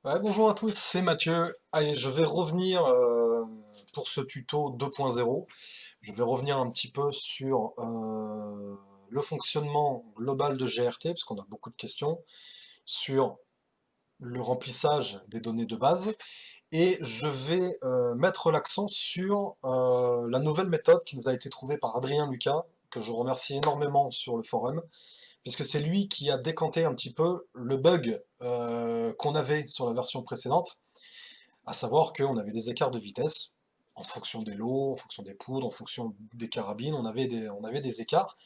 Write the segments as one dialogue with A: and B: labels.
A: Ouais, bonjour à tous, c'est Mathieu. Allez, je vais revenir pour ce tuto 2.0. Je vais revenir un petit peu sur le fonctionnement global de GRT, parce qu'on a beaucoup de questions, sur le remplissage des données de base. Et je vais mettre l'accent sur la nouvelle méthode qui nous a été trouvée par Adrien Lucas, que je remercie énormément sur le forum, puisque c'est lui qui a décanté un petit peu le bug qu'on avait sur la version précédente, à savoir qu'on avait des écarts de vitesse en fonction des lots, en fonction des poudres, en fonction des carabines, on avait des écarts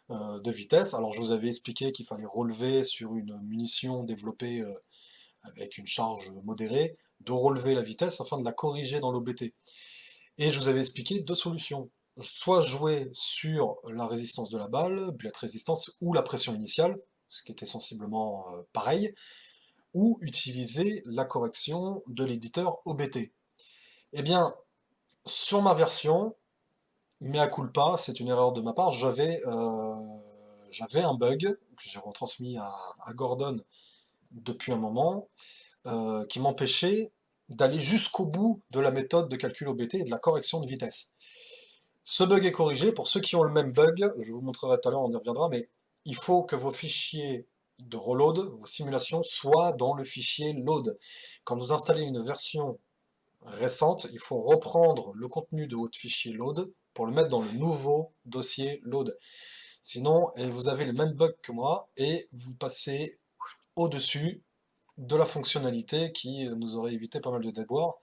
A: de vitesse. Alors je vous avais expliqué qu'il fallait relever sur une munition développée avec une charge modérée, de relever la vitesse afin de la corriger dans l'OBT. Et je vous avais expliqué deux solutions. Soit jouer sur la résistance de la balle, bullet résistance, ou la pression initiale, ce qui était sensiblement pareil, ou utiliser la correction de l'éditeur OBT. Eh bien, sur ma version, mea culpa, c'est une erreur de ma part, j'avais un bug que j'ai retransmis à Gordon depuis un moment, qui m'empêchait d'aller jusqu'au bout de la méthode de calcul OBT et de la correction de vitesse. Ce bug est corrigé. Pour ceux qui ont le même bug, je vous montrerai tout à l'heure, on y reviendra, mais il faut que vos fichiers de reload, vos simulations, soient dans le fichier load. Quand vous installez une version récente, il faut reprendre le contenu de votre fichier load pour le mettre dans le nouveau dossier load. Sinon, vous avez le même bug que moi et vous passez au-dessus de la fonctionnalité qui nous aurait évité pas mal de déboires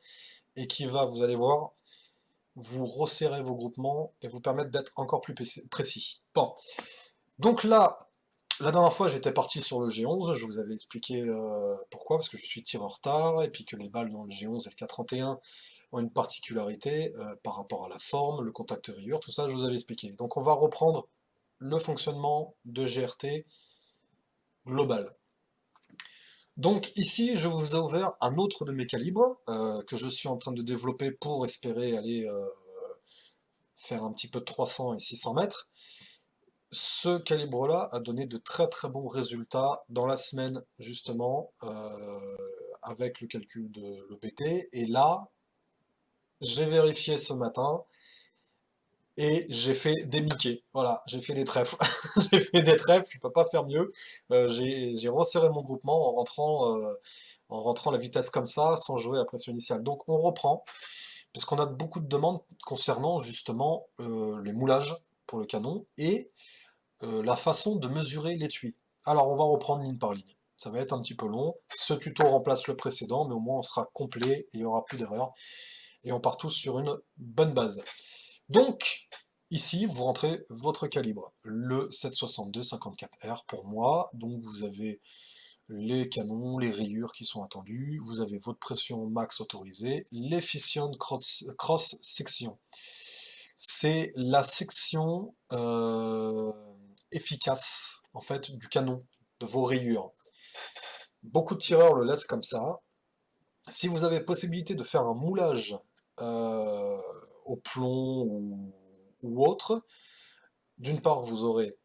A: et qui va, vous allez voir, vous resserrer vos groupements et vous permettre d'être encore plus précis. Bon, donc là, la dernière fois j'étais parti sur le G11, je vous avais expliqué pourquoi, parce que je suis tireur tard, et puis que les balles dans le G11 et le K31 ont une particularité par rapport à la forme, le contact rayure, tout ça je vous avais expliqué. Donc on va reprendre le fonctionnement de GRT global. Donc ici, je vous ai ouvert un autre de mes calibres que je suis en train de développer pour espérer aller faire un petit peu de 300 et 600 mètres. Ce calibre-là a donné de très très bons résultats dans la semaine justement avec le calcul de l'EBT. Et là, j'ai vérifié ce matin et j'ai fait des Mickey. Voilà, j'ai fait des trèfles. J'ai fait des trèfles, je peux pas faire mieux. J'ai resserré mon groupement en rentrant la vitesse comme ça, sans jouer à la pression initiale. Donc on reprend, puisqu'on a beaucoup de demandes concernant justement les moulages pour le canon et la façon de mesurer l'étui. Alors on va reprendre ligne par ligne. Ça va être un petit peu long. Ce tuto remplace le précédent, mais au moins on sera complet et il n'y aura plus d'erreurs. Et on part tous sur une bonne base. Donc, ici, vous rentrez votre calibre, le 7,62-54R pour moi. Donc vous avez les canons, les rayures qui sont attendues, vous avez votre pression max autorisée, l'efficient cross section. C'est la section efficace en fait du canon, de vos rayures. Beaucoup de tireurs le laissent comme ça. Si vous avez possibilité de faire un moulage euh, au plomb ou autre, d'une part vous aurez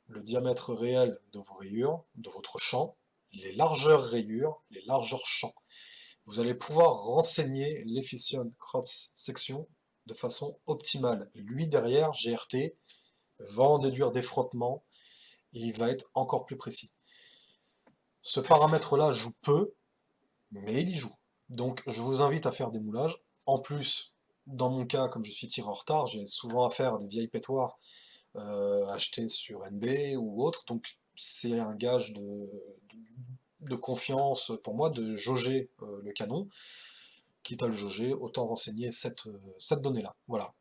A: le diamètre réel de vos rayures, de votre champ, les largeurs rayures, les largeurs champ. Vous allez pouvoir renseigner l'efficient cross section de façon optimale. Lui derrière, GRT, va en déduire des frottements et il va être encore plus précis. Ce paramètre-là joue peu, mais il y joue. Donc je vous invite à faire des moulages. En plus, dans mon cas, comme je suis tireur tard, j'ai souvent affaire à des vieilles pétoires achetées sur NB ou autre, donc c'est un gage de confiance pour moi de jauger le canon. Quitte à le jauger, autant renseigner cette donnée-là. Voilà.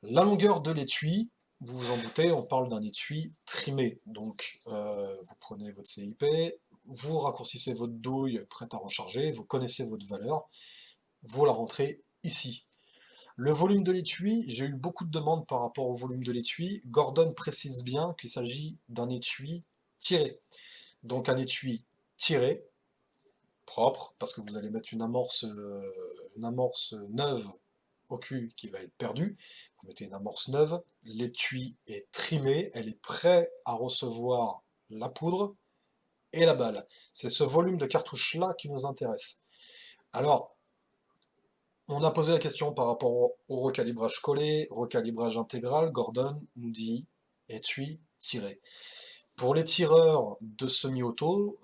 A: La longueur de l'étui, vous vous en doutez, on parle d'un étui trimé. Donc, vous prenez votre CIP, vous raccourcissez votre douille prête à recharger, vous connaissez votre valeur, vous la rentrez ici. Le volume de l'étui, j'ai eu beaucoup de demandes par rapport au volume de l'étui. Gordon précise bien qu'il s'agit d'un étui tiré. Donc un étui tiré, propre, parce que vous allez mettre une amorce neuve au cul qui va être perdue. Vous mettez une amorce neuve, l'étui est trimé, elle est prête à recevoir la poudre et la balle. C'est ce volume de cartouches-là qui nous intéresse. Alors, on a posé la question par rapport au recalibrage collé, recalibrage intégral. Gordon nous dit étui tiré. Pour les tireurs de semi-auto,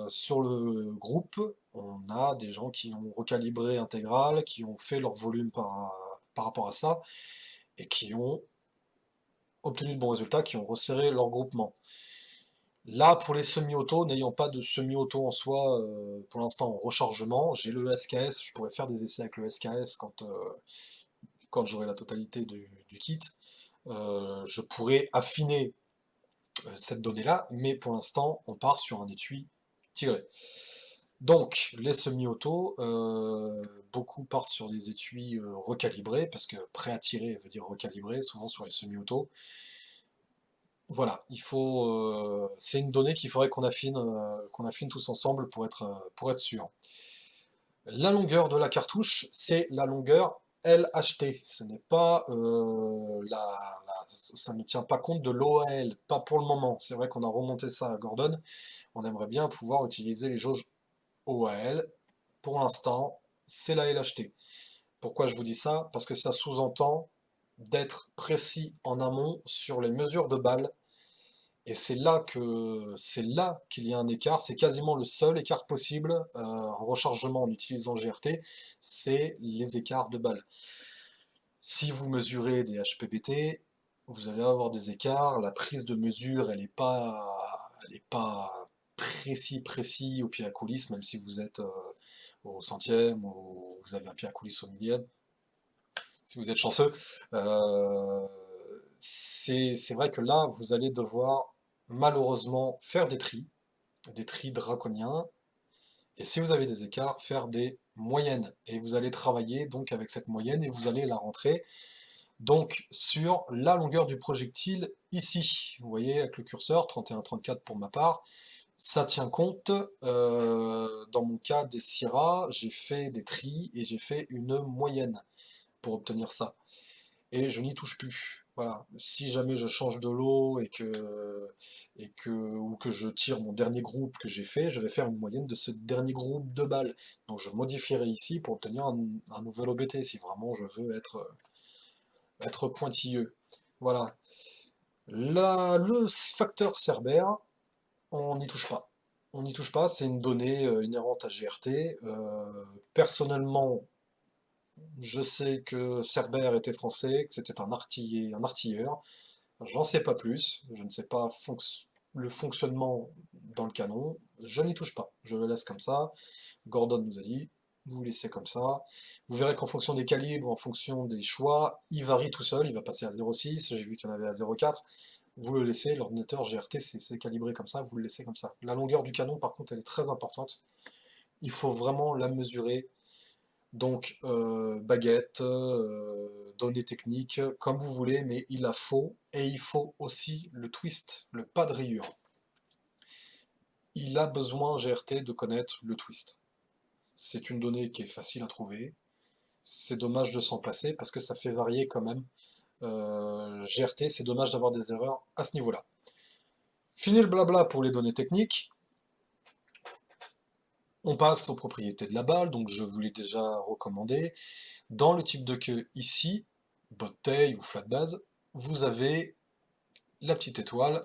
A: sur le groupe, on a des gens qui ont recalibré intégral, qui ont fait leur volume par rapport à ça, et qui ont obtenu de bons résultats, qui ont resserré leur groupement. Là, pour les semi-auto, n'ayant pas de semi-auto en soi, pour l'instant en rechargement, j'ai le SKS, je pourrais faire des essais avec le SKS quand j'aurai la totalité du kit. Je pourrais affiner cette donnée-là, mais pour l'instant, on part sur un étui tiré. Donc, les semi-auto, beaucoup partent sur des étuis recalibrés, parce que prêt à tirer veut dire recalibré, souvent sur les semi-auto. Voilà, c'est une donnée qu'il faudrait qu'on affine tous ensemble pour être sûr. La longueur de la cartouche, c'est la longueur LHT. Ce n'est pas ça ne tient pas compte de l'OAL, pas pour le moment. C'est vrai qu'on a remonté ça à Gordon. On aimerait bien pouvoir utiliser les jauges OAL. Pour l'instant, c'est la LHT. Pourquoi je vous dis ça? Parce que ça sous-entend d'être précis en amont sur les mesures de balles. Et c'est là qu'il y a un écart, c'est quasiment le seul écart possible en rechargement en utilisant GRT, c'est les écarts de balles. Si vous mesurez des HPBT, vous allez avoir des écarts, la prise de mesure, elle est pas précis au pied à coulisse, même si vous êtes au centième ou vous avez un pied à coulisse au millième, si vous êtes chanceux. Euh, c'est vrai que là, vous allez devoir malheureusement faire des tris draconiens, et si vous avez des écarts, faire des moyennes. Et vous allez travailler donc avec cette moyenne et vous allez la rentrer donc sur la longueur du projectile ici. Vous voyez avec le curseur, 31-34 pour ma part, ça tient compte, dans mon cas des Syrah, j'ai fait des tris et j'ai fait une moyenne pour obtenir ça. Et je n'y touche plus. Voilà. Si jamais je change de lot ou que je tire mon dernier groupe que j'ai fait, je vais faire une moyenne de ce dernier groupe de balles. Donc je modifierai ici pour obtenir un nouvel OBT si vraiment je veux être pointilleux. Voilà. Le facteur Cerbère, on n'y touche pas. On n'y touche pas, c'est une donnée inhérente à GRT. Personnellement, je sais que Cerbère était français, que c'était un artilleur. J'en sais pas plus, je ne sais pas le fonctionnement dans le canon, je n'y touche pas, je le laisse comme ça. Gordon nous a dit, vous laissez comme ça. Vous verrez qu'en fonction des calibres, en fonction des choix, il varie tout seul, il va passer à 0,6, j'ai vu qu'il y en avait à 0,4. Vous le laissez, l'ordinateur GRT c'est calibré comme ça, vous le laissez comme ça. La longueur du canon par contre elle est très importante, il faut vraiment la mesurer. Donc, baguette, données techniques, comme vous voulez, mais il la faut, et il faut aussi le twist, le pas de rayure. Il a besoin, GRT, de connaître le twist. C'est une donnée qui est facile à trouver, c'est dommage de s'en passer, parce que ça fait varier quand même. GRT, c'est dommage d'avoir des erreurs à ce niveau-là. Fini le blabla pour les données techniques, on passe aux propriétés de la balle, donc je vous l'ai déjà recommandé. Dans le type de queue ici, botte-tail ou flat base, vous avez la petite étoile.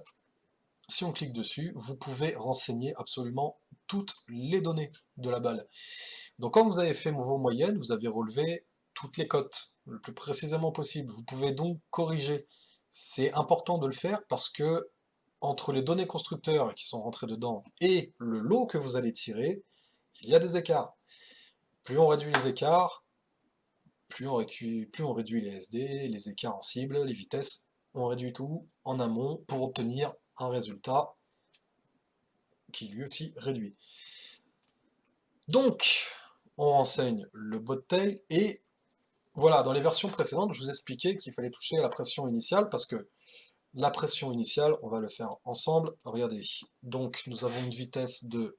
A: Si on clique dessus, vous pouvez renseigner absolument toutes les données de la balle. Donc quand vous avez fait vos moyennes, vous avez relevé toutes les cotes, le plus précisément possible. Vous pouvez donc corriger. C'est important de le faire parce que entre les données constructeurs qui sont rentrées dedans et le lot que vous allez tirer, il y a des écarts. Plus on réduit les écarts, plus on réduit les SD, les écarts en cible, les vitesses, on réduit tout en amont pour obtenir un résultat qui lui aussi réduit. Donc, on renseigne le bobtail et voilà, dans les versions précédentes, je vous expliquais qu'il fallait toucher à la pression initiale parce que la pression initiale, on va le faire ensemble. Regardez, donc nous avons une vitesse de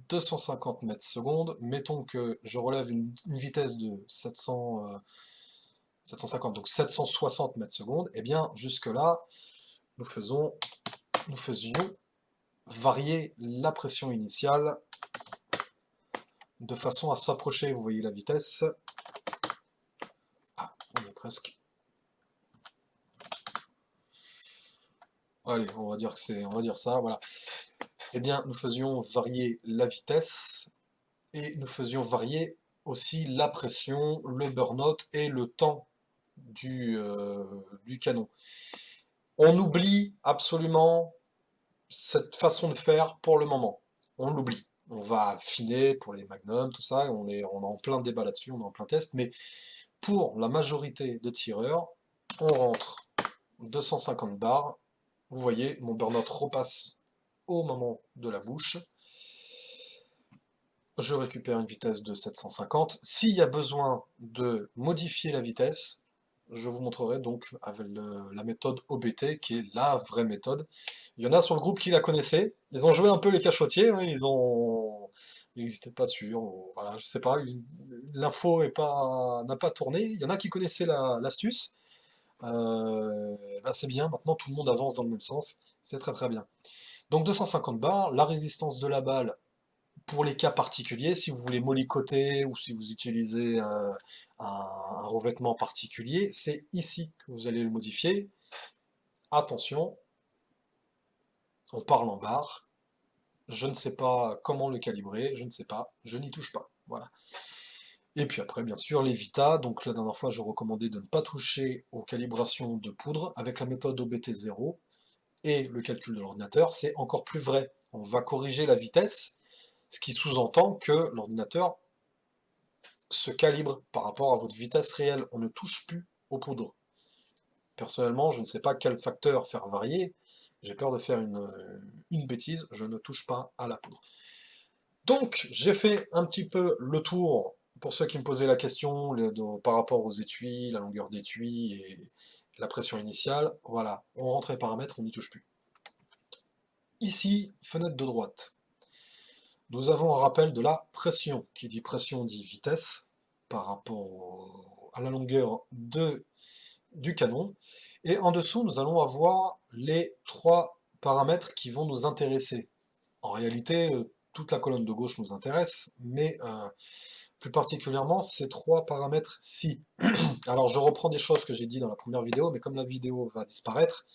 A: 250 mètres secondes. Mettons que je relève une vitesse de 750, donc 760 mètres secondes. Et bien, jusque-là, nous faisions varier la pression initiale de façon à s'approcher, vous voyez la vitesse. Ah, on est presque. Allez, on va dire ça, voilà. Eh bien, nous faisions varier la vitesse et nous faisions varier aussi la pression, le burn-out et le temps du canon. On oublie absolument cette façon de faire pour le moment. On l'oublie. On va affiner pour les magnums, tout ça, on est en plein débat là-dessus, on est en plein test, mais pour la majorité des tireurs, on rentre 250 bars. Vous voyez, mon burn-out repasse au moment de la bouche. Je récupère une vitesse de 750. S'il y a besoin de modifier la vitesse, je vous montrerai donc avec la méthode OBT, qui est la vraie méthode. Il y en a sur le groupe qui la connaissaient. Ils ont joué un peu les cachotiers, hein, ils n'étaient pas sûrs, voilà, je sais pas, l'info n'a pas tourné. Il y en a qui connaissaient l'astuce. Ben c'est bien, maintenant tout le monde avance dans le même sens, c'est très très bien. Donc 250 bars, la résistance de la balle pour les cas particuliers, si vous voulez mollicoter ou si vous utilisez un revêtement particulier, c'est ici que vous allez le modifier. Attention, on parle en barres, je ne sais pas comment le calibrer, je ne sais pas, je n'y touche pas. Voilà. Et puis après, bien sûr, les Vita. Donc la dernière fois, je recommandais de ne pas toucher aux calibrations de poudre. Avec la méthode OBT0 et le calcul de l'ordinateur, c'est encore plus vrai. On va corriger la vitesse, ce qui sous-entend que l'ordinateur se calibre par rapport à votre vitesse réelle. On ne touche plus aux poudres. Personnellement, je ne sais pas quel facteur faire varier. J'ai peur de faire une bêtise. Je ne touche pas à la poudre. Donc, j'ai fait un petit peu le tour, pour ceux qui me posaient la question par rapport aux étuis, la longueur d'étui et la pression initiale. Voilà, on rentre les paramètres, on n'y touche plus. Ici, fenêtre de droite. Nous avons un rappel de la pression. Qui dit pression dit vitesse par rapport à la longueur du canon. Et en dessous, nous allons avoir les trois paramètres qui vont nous intéresser. En réalité, toute la colonne de gauche nous intéresse, mais plus particulièrement ces trois paramètres-ci. Alors je reprends des choses que j'ai dit dans la première vidéo, mais comme la vidéo va disparaître,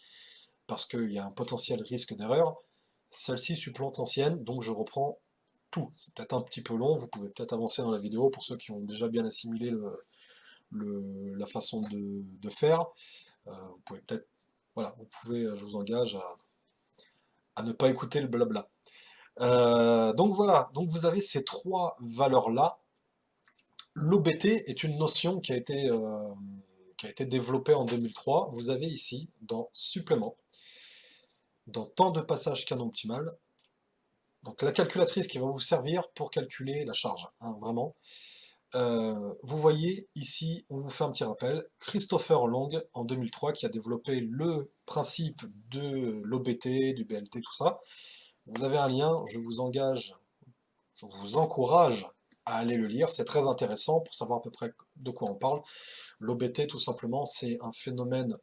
A: parce qu'il y a un potentiel risque d'erreur, celle-ci supplante l'ancienne, donc je reprends tout. C'est peut-être un petit peu long, vous pouvez peut-être avancer dans la vidéo pour ceux qui ont déjà bien assimilé la façon de faire. Vous pouvez peut-être, voilà, vous pouvez, je vous engage à ne pas écouter le blabla. Donc voilà, donc vous avez ces trois valeurs-là. L'OBT est une notion qui a été développée en 2003. Vous avez ici, dans Supplément, dans Temps de passage canon optimal, donc la calculatrice qui va vous servir pour calculer la charge, hein, vraiment. Vous voyez ici, on vous fait un petit rappel, Christopher Long en 2003 qui a développé le principe de l'OBT, du BLT, tout ça. Vous avez un lien, je vous encourage à aller le lire, c'est très intéressant pour savoir à peu près de quoi on parle. L'OBT, tout simplement, c'est un phénomène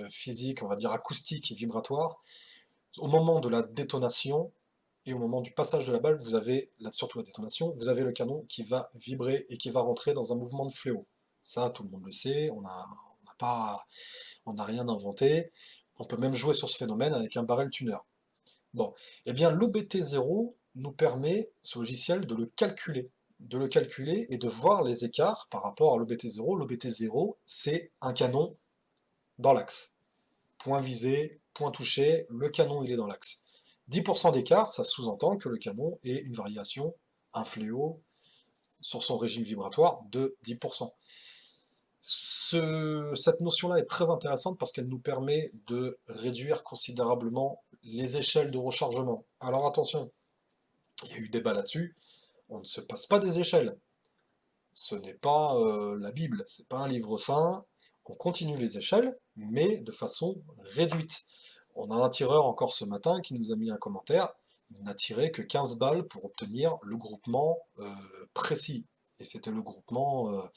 A: physique, on va dire acoustique et vibratoire. Au moment de la détonation et au moment du passage de la balle, vous avez, surtout la détonation, vous avez le canon qui va vibrer et qui va rentrer dans un mouvement de fléau. Ça, tout le monde le sait, on n'a rien inventé. On peut même jouer sur ce phénomène avec un barrel tuner. Bon, eh bien l'OBT0 nous permet, ce logiciel, de le calculer et de voir les écarts par rapport à l'OBT0. L'OBT0, c'est un canon dans l'axe. Point visé, point touché, le canon il est dans l'axe. 10% d'écart, ça sous-entend que le canon ait une variation, un fléau, sur son régime vibratoire de 10%. Cette notion-là est très intéressante parce qu'elle nous permet de réduire considérablement les échelles de rechargement. Alors attention, il y a eu débat là-dessus, on ne se passe pas des échelles. Ce n'est pas la Bible, c'est pas un livre saint, on continue les échelles, mais de façon réduite. On a un tireur encore ce matin qui nous a mis un commentaire, il n'a tiré que 15 balles pour obtenir le groupement précis. Et c'était le groupement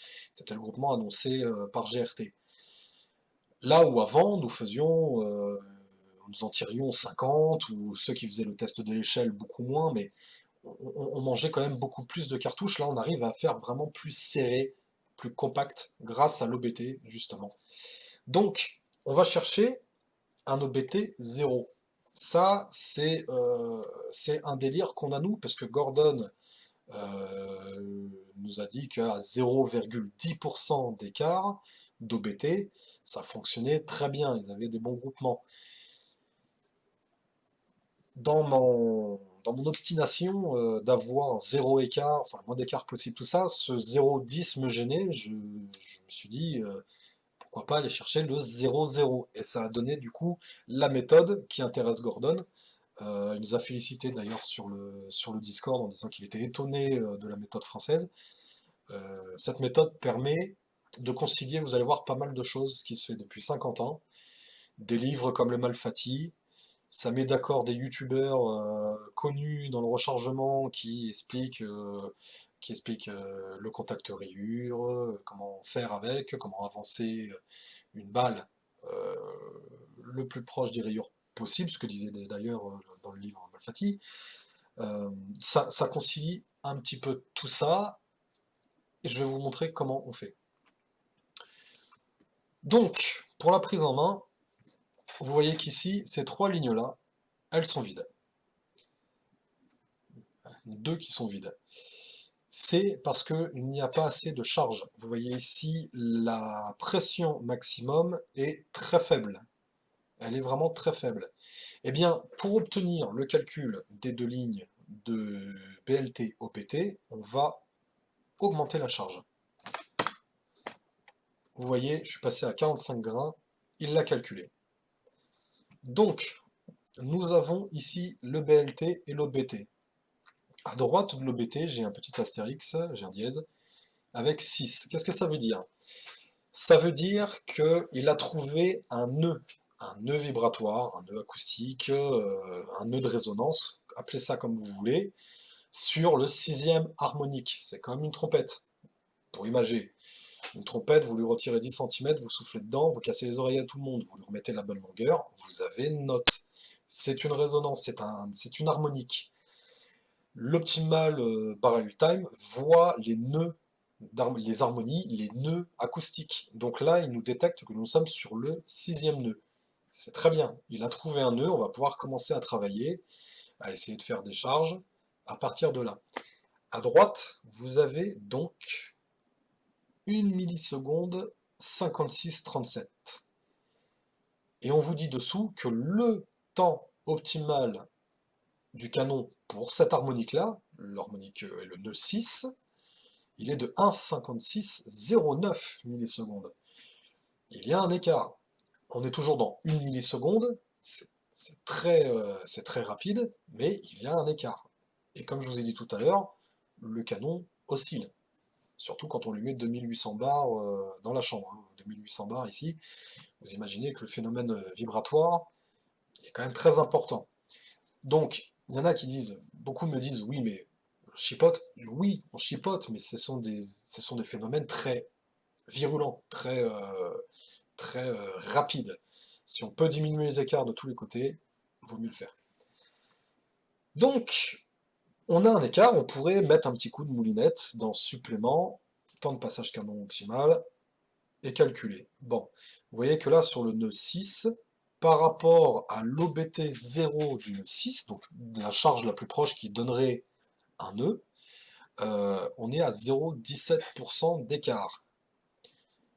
A: annoncé par GRT. Là où avant, nous faisions nous en tirions 50, ou ceux qui faisaient le test de l'échelle beaucoup moins, mais on mangeait quand même beaucoup plus de cartouches. Là, on arrive à faire vraiment plus serré, plus compact, grâce à l'OBT, justement. Donc, on va chercher un OBT 0. Ça, c'est un délire qu'on a nous, parce que Gordon nous a dit qu'à 0,10% d'écart d'OBT, ça fonctionnait très bien, ils avaient des bons groupements. Dans mon obstination d'avoir zéro écart, enfin le moins d'écart possible, tout ça, ce 0,10 me gênait, je me suis dit, pourquoi pas aller chercher le 0,0. Et ça a donné du coup la méthode qui intéresse Gordon. Il nous a félicité d'ailleurs sur le Discord en disant qu'il était étonné de la méthode française. Cette méthode permet de concilier, vous allez voir, pas mal de choses qui se fait depuis 50 ans. Des livres comme le Malfatti, ça met d'accord des youtubeurs connus dans le rechargement qui expliquent le contact rayure, comment faire avec, comment avancer une balle euh, le plus proche des rayures possible, ce que disait d'ailleurs dans le livre Malfatti. Ça concilie un petit peu tout ça, et je vais vous montrer comment on fait. Donc, pour la prise en main, vous voyez qu'ici, ces trois lignes-là, elles sont vides. Deux qui sont vides. C'est parce qu'il n'y a pas assez de charge. Vous voyez ici, la pression maximum est très faible. Elle est vraiment très faible. Eh bien, pour obtenir le calcul des deux lignes de BLT-OPT, on va augmenter la charge. Vous voyez, je suis passé à 45 grains, il l'a calculé. Donc, nous avons ici le BLT et l'OBT. À droite de l'OBT, j'ai un petit astérix, j'ai un dièse, avec 6. Qu'est-ce que ça veut dire? Ça veut dire qu'il a trouvé un nœud vibratoire, un nœud acoustique, un nœud de résonance, appelez ça comme vous voulez, sur le sixième harmonique. C'est comme une trompette, pour imager. Une trompette, vous lui retirez 10 cm, vous soufflez dedans, vous cassez les oreilles à tout le monde, vous lui remettez la bonne longueur, vous avez une note. C'est une résonance, c'est une harmonique. L'optimal parallel time voit les harmonies, les nœuds acoustiques. Donc là, il nous détecte que nous sommes sur le sixième nœud. C'est très bien. Il a trouvé un nœud, on va pouvoir commencer à travailler, à essayer de faire des charges à partir de là. À droite, vous avez donc 1 milliseconde 56,37. Et on vous dit dessous que le temps optimal du canon pour cette harmonique-là, l'harmonique et le nœud 6, il est de 1,5609 millisecondes. Il y a un écart. On est toujours dans 1 milliseconde, c'est très rapide, mais il y a un écart. Et comme je vous ai dit tout à l'heure, le canon oscille. Surtout quand on lui met 2800 bars dans la chambre. 2800 bars ici, vous imaginez que le phénomène vibratoire est quand même très important. Donc, il y en a qui disent, beaucoup me disent, oui, mais chipote, oui, on chipote, mais ce sont des phénomènes très virulents, très rapides. Si on peut diminuer les écarts de tous les côtés, vaut mieux le faire. Donc, on a un écart, on pourrait mettre un petit coup de moulinette dans supplément, temps de passage canon optimal, et calculer. Bon, vous voyez que là, sur le nœud 6, par rapport à l'OBT 0 du nœud 6, donc la charge la plus proche qui donnerait un nœud, on est à 0,17% d'écart.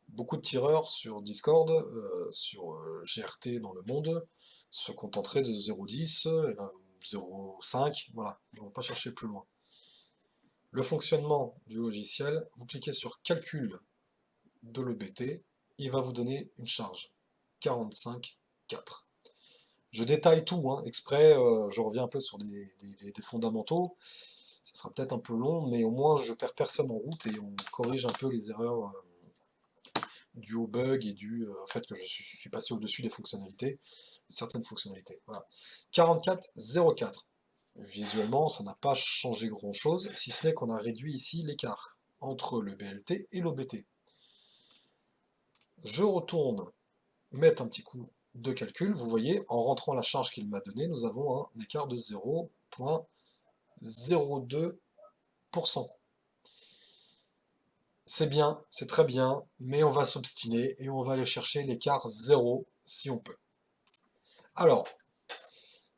A: Beaucoup de tireurs sur Discord, sur GRT dans le monde, se contenteraient de 0,10, 0,5, voilà, ils ne vont pas chercher plus loin. Le fonctionnement du logiciel, vous cliquez sur calcul de l'EBT, il va vous donner une charge, 45,4. Je détaille tout, hein, exprès, je reviens un peu sur des fondamentaux, ça sera peut-être un peu long, mais au moins je perds personne en route et on corrige un peu les erreurs dues au bug et dû au fait que je suis passé au-dessus des fonctionnalités, certaines fonctionnalités. Voilà. 44,04. Visuellement, ça n'a pas changé grand-chose, si ce n'est qu'on a réduit ici l'écart entre le BLT et l'OBT. Je retourne mettre un petit coup de calcul, vous voyez, en rentrant la charge qu'il m'a donnée, nous avons un écart de 0,02%. C'est bien, c'est très bien, mais on va s'obstiner et on va aller chercher l'écart 0 si on peut. Alors,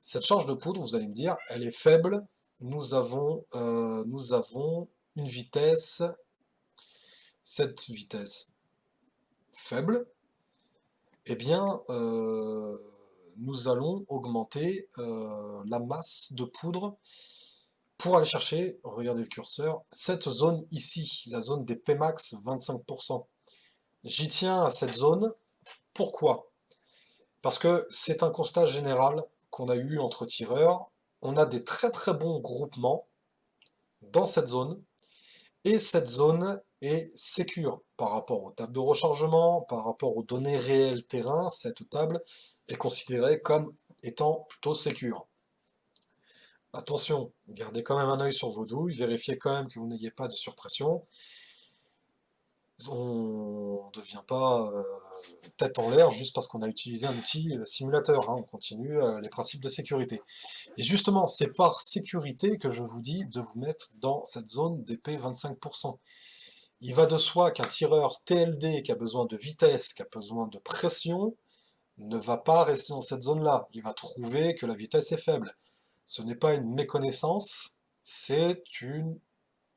A: cette charge de poudre, vous allez me dire, elle est faible. Nous avons une vitesse, cette vitesse faible, eh bien, nous allons augmenter la masse de poudre pour aller chercher, regardez le curseur, cette zone ici, la zone des Pmax 25%. J'y tiens à cette zone. Pourquoi? Parce que c'est un constat général qu'on a eu entre tireurs. On a des très très bons groupements dans cette zone, et cette zone est sécure par rapport aux tables de rechargement, par rapport aux données réelles terrain. Cette table est considérée comme étant plutôt sécure. Attention, gardez quand même un œil sur vos douilles, vérifiez quand même que vous n'ayez pas de surpression. On ne devient pas tête en l'air juste parce qu'on a utilisé un outil simulateur, hein. On continue les principes de sécurité. Et justement, c'est par sécurité que je vous dis de vous mettre dans cette zone d'épée 25%. Il va de soi qu'un tireur TLD qui a besoin de vitesse, qui a besoin de pression, ne va pas rester dans cette zone-là. Il va trouver que la vitesse est faible. Ce n'est pas une méconnaissance, c'est une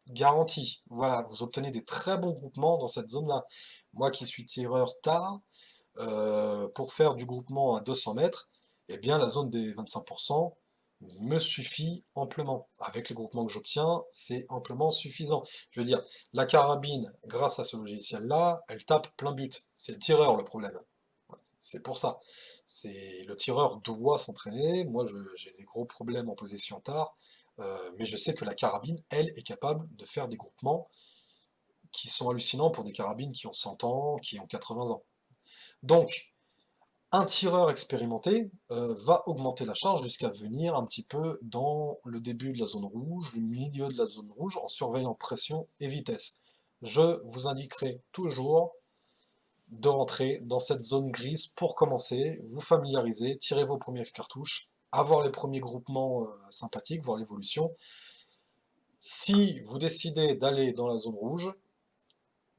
A: garantie. Voilà, vous obtenez des très bons groupements dans cette zone-là. Moi qui suis tireur tard, pour faire du groupement à 200 mètres, eh bien la zone des 25% me suffit amplement. Avec les groupements que j'obtiens, c'est amplement suffisant. Je veux dire, la carabine, grâce à ce logiciel-là, elle tape plein but. C'est le tireur le problème. C'est pour ça. Le tireur doit s'entraîner. Moi, j'ai des gros problèmes en position tard, mais je sais que la carabine, elle, est capable de faire des groupements qui sont hallucinants pour des carabines qui ont 100 ans, qui ont 80 ans. Donc, un tireur expérimenté va augmenter la charge jusqu'à venir un petit peu dans le début de la zone rouge, le milieu de la zone rouge, en surveillant pression et vitesse. Je vous indiquerai toujours de rentrer dans cette zone grise pour commencer, vous familiariser, tirer vos premières cartouches, avoir les premiers groupements sympathiques, voir l'évolution. Si vous décidez d'aller dans la zone rouge,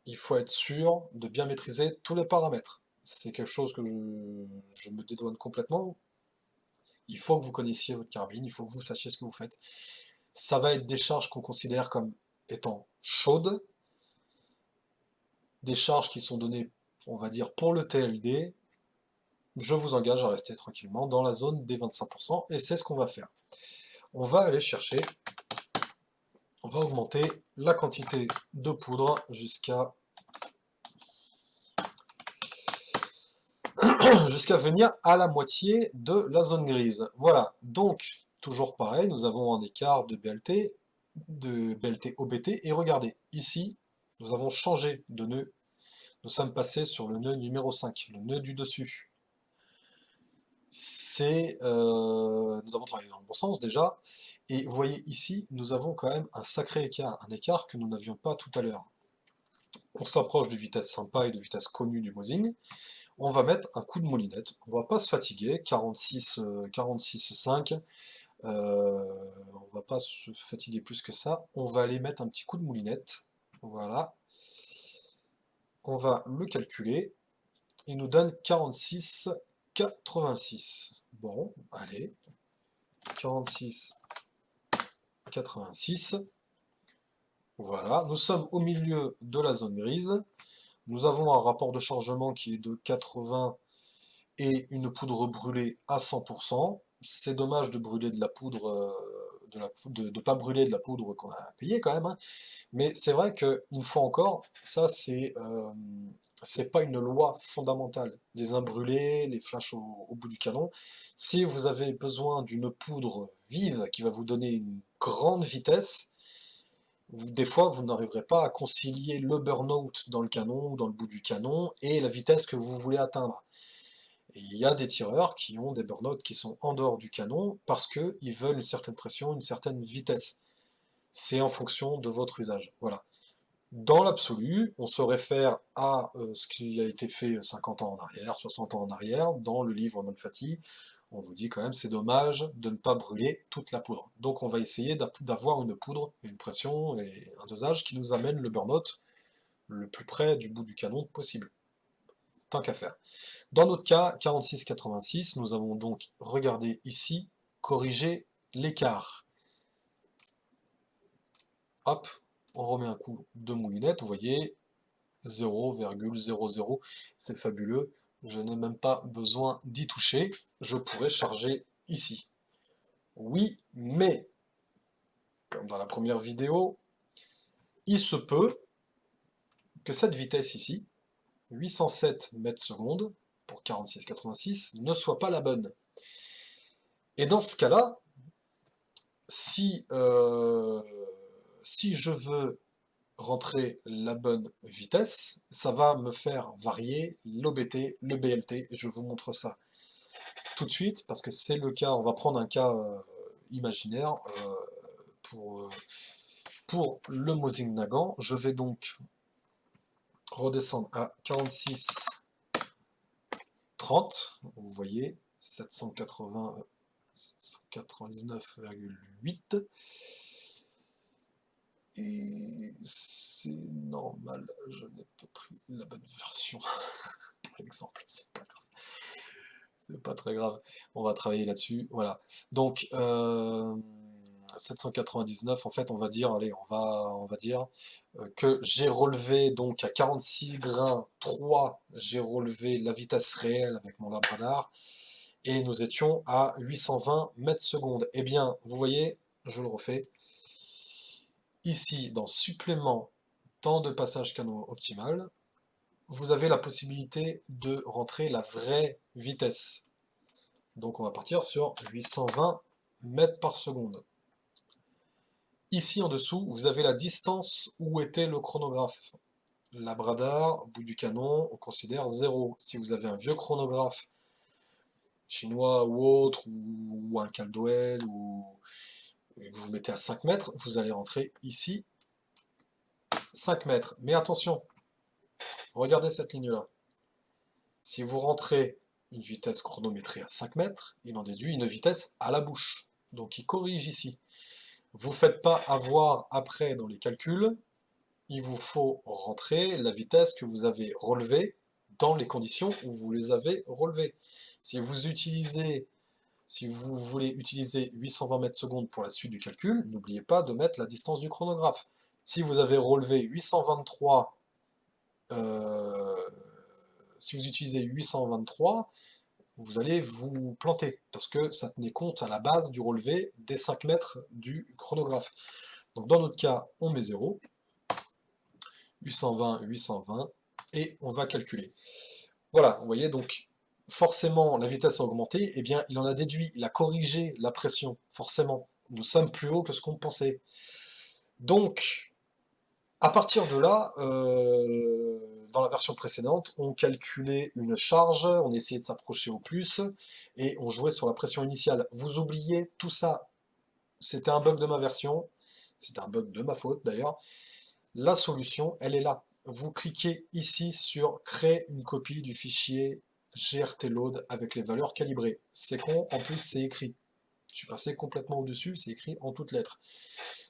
A: il faut être sûr de bien maîtriser tous les paramètres. C'est quelque chose que je me dédouane complètement. Il faut que vous connaissiez votre carabine, il faut que vous sachiez ce que vous faites. Ça va être des charges qu'on considère comme étant chaudes, des charges qui sont données, on va dire, pour le TLD. Je vous engage à rester tranquillement dans la zone des 25%, et c'est ce qu'on va faire. On va aller chercher, on va augmenter la quantité de poudre jusqu'à venir à la moitié de la zone grise. Voilà, donc toujours pareil, nous avons un écart de BLT OBT, et regardez, ici, nous avons changé de nœud. Nous sommes passés sur le nœud numéro 5, le nœud du dessus. Nous avons travaillé dans le bon sens déjà, et vous voyez ici, nous avons quand même un sacré écart, un écart que nous n'avions pas tout à l'heure. On s'approche de vitesse sympa et de vitesse connue du Mosing. On va mettre un coup de moulinette, on va pas se fatiguer, 46,5, on va pas se fatiguer plus que ça, on va aller mettre un petit coup de moulinette, voilà, on va le calculer, il nous donne 46,86. Bon, allez, 46,86, voilà, nous sommes au milieu de la zone grise, nous avons un rapport de chargement qui est de 80 et une poudre brûlée à 100%. C'est dommage de brûler de la poudre, de pas brûler de la poudre qu'on a payée quand même, hein. Mais c'est vrai que une fois encore, ça c'est pas une loi fondamentale. Les imbrûlés, les flashs au bout du canon. Si vous avez besoin d'une poudre vive qui va vous donner une grande vitesse, des fois vous n'arriverez pas à concilier le burn-out dans le canon ou dans le bout du canon et la vitesse que vous voulez atteindre. Et il y a des tireurs qui ont des burn-out qui sont en dehors du canon parce qu'ils veulent une certaine pression, une certaine vitesse. C'est en fonction de votre usage. Voilà. Dans l'absolu, on se réfère à ce qui a été fait 50 ans en arrière, 60 ans en arrière, dans le livre Molfatti. On vous dit quand même c'est dommage de ne pas brûler toute la poudre. Donc on va essayer d'avoir une poudre, une pression et un dosage qui nous amène le burn-out le plus près du bout du canon possible. Tant qu'à faire. Dans notre cas, 46-86, nous avons donc regardé ici, corriger l'écart. Hop, on remet un coup de moulinette, vous voyez, 0,00, c'est fabuleux, je n'ai même pas besoin d'y toucher, je pourrais charger ici. Oui, mais, comme dans la première vidéo, il se peut que cette vitesse ici, 807 mètres secondes, pour 46,86, ne soit pas la bonne. Et dans ce cas-là, si, si je veux rentrer la bonne vitesse, ça va me faire varier l'OBT, le BLT, et je vous montre ça tout de suite, parce que c'est le cas, on va prendre un cas imaginaire pour, euh, pour le Mosin Nagant. Je vais donc redescendre à 46,30, vous voyez, 780, 799,8. Et c'est normal, je n'ai pas pris la bonne version pour l'exemple, c'est pas très grave, on va travailler là-dessus, voilà. Donc 799, en fait, on va dire, allez, on va dire que j'ai relevé donc à 46 grains 3, j'ai relevé la vitesse réelle avec mon labradar, et nous étions à 820 mètres secondes. Eh bien, vous voyez, je le refais. Ici, dans supplément, temps de passage canot optimal, vous avez la possibilité de rentrer la vraie vitesse. Donc on va partir sur 820 mètres par seconde. Ici en dessous, vous avez la distance où était le chronographe. Labradar, bout du canon, on considère 0. Si vous avez un vieux chronographe chinois ou autre, ou un Caldwell, ou que vous mettez à 5 mètres, vous allez rentrer ici 5 mètres. Mais attention, regardez cette ligne-là. Si vous rentrez une vitesse chronométrée à 5 mètres, il en déduit une vitesse à la bouche. Donc il corrige ici. Vous ne faites pas avoir après dans les calculs, il vous faut rentrer la vitesse que vous avez relevée dans les conditions où vous les avez relevées. Si vous utilisez, si vous voulez utiliser 820 mètres secondes pour la suite du calcul, n'oubliez pas de mettre la distance du chronographe. Si vous avez relevé 823, si vous utilisez 823, vous allez vous planter, parce que ça tenait compte à la base du relevé des 5 mètres du chronographe. Donc dans notre cas, on met 0, 820, 820, et on va calculer. Voilà, vous voyez, donc forcément la vitesse a augmenté, eh bien il en a déduit, il a corrigé la pression, forcément. Nous sommes plus haut que ce qu'on pensait. Donc, à partir de là, dans la version précédente, on calculait une charge, on essayait de s'approcher au plus, et on jouait sur la pression initiale. Vous oubliez tout ça, c'était un bug de ma version, c'était un bug de ma faute d'ailleurs. La solution, elle est là. Vous cliquez ici sur créer une copie du fichier GRTload avec les valeurs calibrées. C'est con, en plus c'est écrit. Je suis passé complètement au-dessus, c'est écrit en toutes lettres.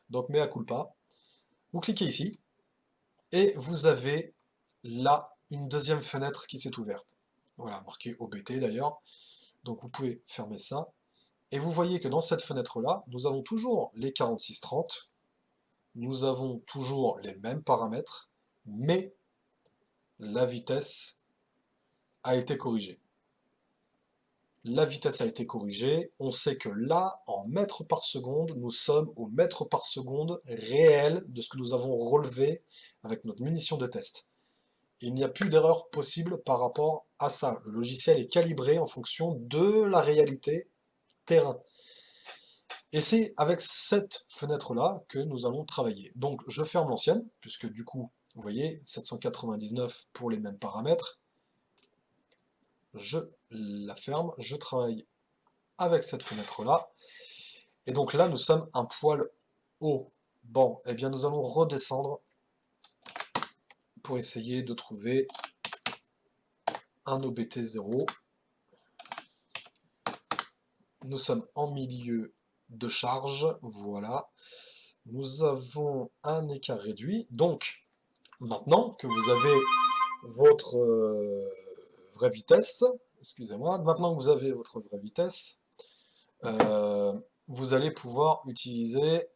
A: Donc mea culpa. Vous cliquez ici, et vous avez là une deuxième fenêtre qui s'est ouverte. Voilà, marqué OBT d'ailleurs. Donc vous pouvez fermer ça. Et vous voyez que dans cette fenêtre-là, nous avons toujours les 46-30, nous avons toujours les mêmes paramètres, mais la vitesse a été corrigée. La vitesse a été corrigée, on sait que là, en mètres par seconde, nous sommes au mètre par seconde réel de ce que nous avons relevé avec notre munition de test. Il n'y a plus d'erreur possible par rapport à ça. Le logiciel est calibré en fonction de la réalité terrain. Et c'est avec cette fenêtre-là que nous allons travailler. Donc je ferme l'ancienne, puisque du coup, vous voyez, 799 pour les mêmes paramètres. Je la ferme, je travaille avec cette fenêtre-là. Et donc là, nous sommes un poil haut. Bon, eh bien nous allons redescendre pour essayer de trouver un OBT 0. Nous sommes en milieu de charge, voilà. Nous avons un écart réduit. Donc, maintenant que vous avez votre vraie vitesse, excusez-moi, maintenant que vous avez votre vraie vitesse, vous allez pouvoir utiliser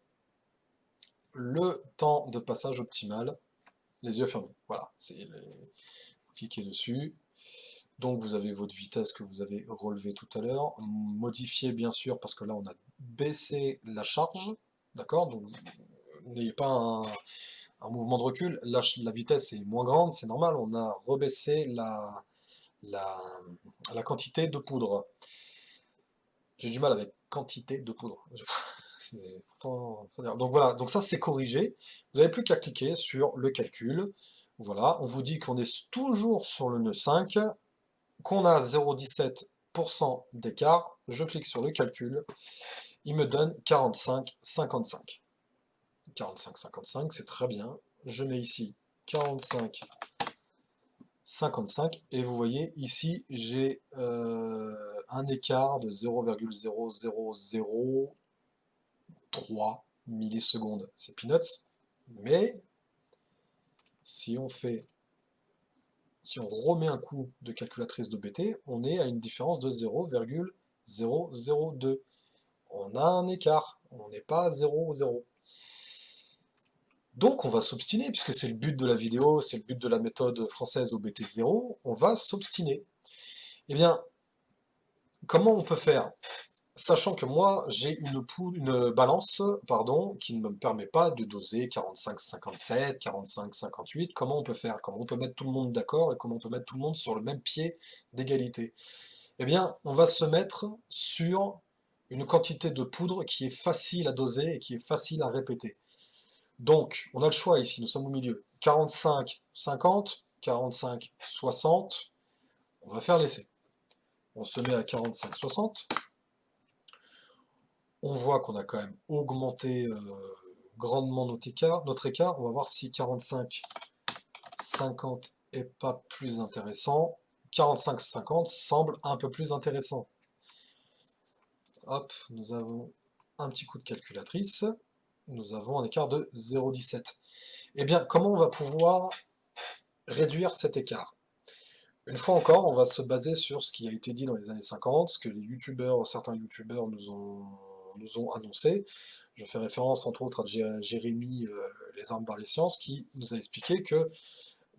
A: le temps de passage optimal, les yeux fermés. Voilà, vous cliquez dessus. Donc vous avez votre vitesse que vous avez relevée tout à l'heure, modifiée bien sûr parce que là on a baissé la charge, d'accord? Donc n'ayez pas un mouvement de recul, là la vitesse est moins grande, c'est normal, on a rebaissé la, la quantité de poudre. J'ai du mal avec quantité de poudre. Donc voilà, donc ça c'est corrigé. Vous n'avez plus qu'à cliquer sur le calcul. Voilà, on vous dit qu'on est toujours sur le nœud 5, qu'on a 0,17% d'écart. Je clique sur le calcul. Il me donne 45,55. 45,55, c'est très bien. Je mets ici 45,55 et vous voyez ici j'ai un écart de 0,0003 millisecondes. C'est peanuts, mais si on remet un coup de calculatrice d'OBT, on est à une différence de 0,002. On a un écart, on n'est pas à 0,0. Donc on va s'obstiner, puisque c'est le but de la vidéo, c'est le but de la méthode française OBT0, on va s'obstiner. Eh bien, comment on peut faire? Sachant que moi, j'ai une balance qui ne me permet pas de doser 45-57, 45-58. Comment on peut faire? Comment on peut mettre tout le monde d'accord et comment on peut mettre tout le monde sur le même pied d'égalité? Eh bien, on va se mettre sur une quantité de poudre qui est facile à doser et qui est facile à répéter. Donc, on a le choix ici, nous sommes au milieu. 45-50, 45-60, on va faire l'essai. On se met à 45-60. On voit qu'on a quand même augmenté grandement notre écart. On va voir si 45-50 est pas plus intéressant. 45-50 semble un peu plus intéressant. Hop, nous avons un petit coup de calculatrice. Nous avons un écart de 0,17. Eh bien, comment on va pouvoir réduire cet écart? Une fois encore, on va se baser sur ce qui a été dit dans les années 50, ce que certains youtubeurs nous ont annoncé. Je fais référence entre autres à Jérémy Les Armes par les Sciences, qui nous a expliqué que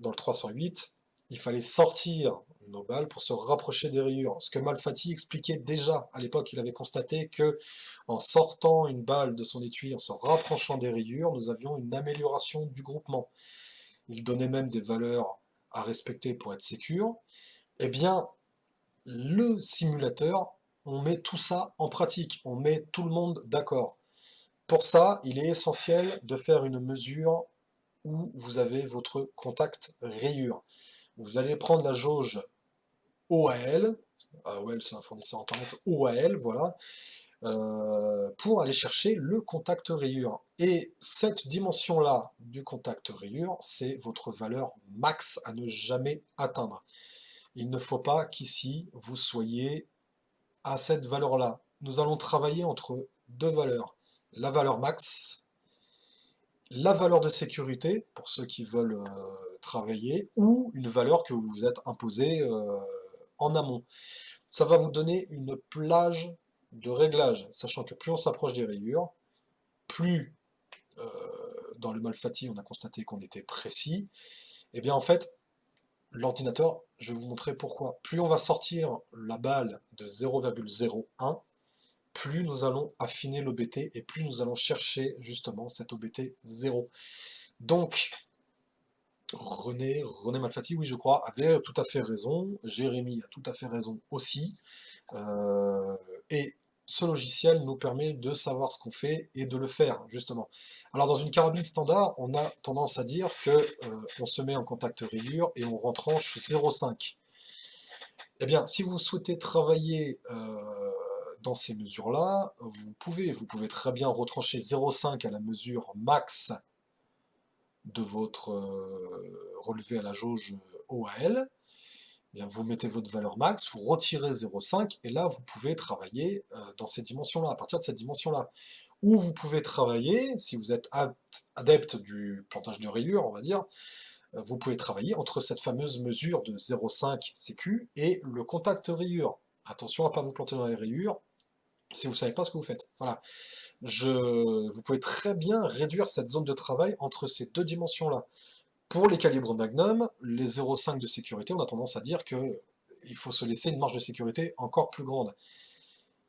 A: dans le 308, il fallait sortir nos balles pour se rapprocher des rayures. Ce que Malfatti expliquait déjà à l'époque, il avait constaté que en sortant une balle de son étui, en se rapprochant des rayures, nous avions une amélioration du groupement. Il donnait même des valeurs à respecter pour être sécure. Eh bien, le simulateur, on met tout ça en pratique, on met tout le monde d'accord. Pour ça, il est essentiel de faire une mesure où vous avez votre contact rayure. Vous allez prendre la jauge OAL, AOL c'est un fournisseur internet, OAL, voilà, pour aller chercher le contact rayure. Et cette dimension-là du contact rayure, c'est votre valeur max à ne jamais atteindre. Il ne faut pas qu'ici, vous soyez à cette valeur-là. Nous allons travailler entre deux valeurs. La valeur max, la valeur de sécurité, pour ceux qui veulent travailler, ou une valeur que vous vous êtes imposée en amont. Ça va vous donner une plage de réglage, sachant que plus on s'approche des rayures, plus dans le Malfatti on a constaté qu'on était précis, et bien en fait, l'ordinateur, je vais vous montrer pourquoi. Plus on va sortir la balle de 0,01, plus nous allons affiner l'OBT et plus nous allons chercher justement cet OBT 0. Donc, René Malfatti, oui je crois, avait tout à fait raison, Jérémy a tout à fait raison aussi, et ce logiciel nous permet de savoir ce qu'on fait et de le faire, justement. Alors dans une carabine standard, on a tendance à dire que on se met en contact rayure et on retranche 0,5. Eh bien, si vous souhaitez travailler dans ces mesures-là, vous pouvez très bien retrancher 0,5 à la mesure max de votre relevé à la jauge OAL, eh bien, vous mettez votre valeur max, vous retirez 0,5 et là vous pouvez travailler dans ces dimensions-là, à partir de cette dimension-là. Ou vous pouvez travailler, si vous êtes adepte du plantage de rayures, on va dire, vous pouvez travailler entre cette fameuse mesure de 0,5 sécu et le contact rayure. Attention à ne pas vous planter dans les rayures si vous ne savez pas ce que vous faites. Voilà. Vous pouvez très bien réduire cette zone de travail entre ces deux dimensions-là. Pour les calibres Magnum, les 0,5 de sécurité, on a tendance à dire qu'il faut se laisser une marge de sécurité encore plus grande.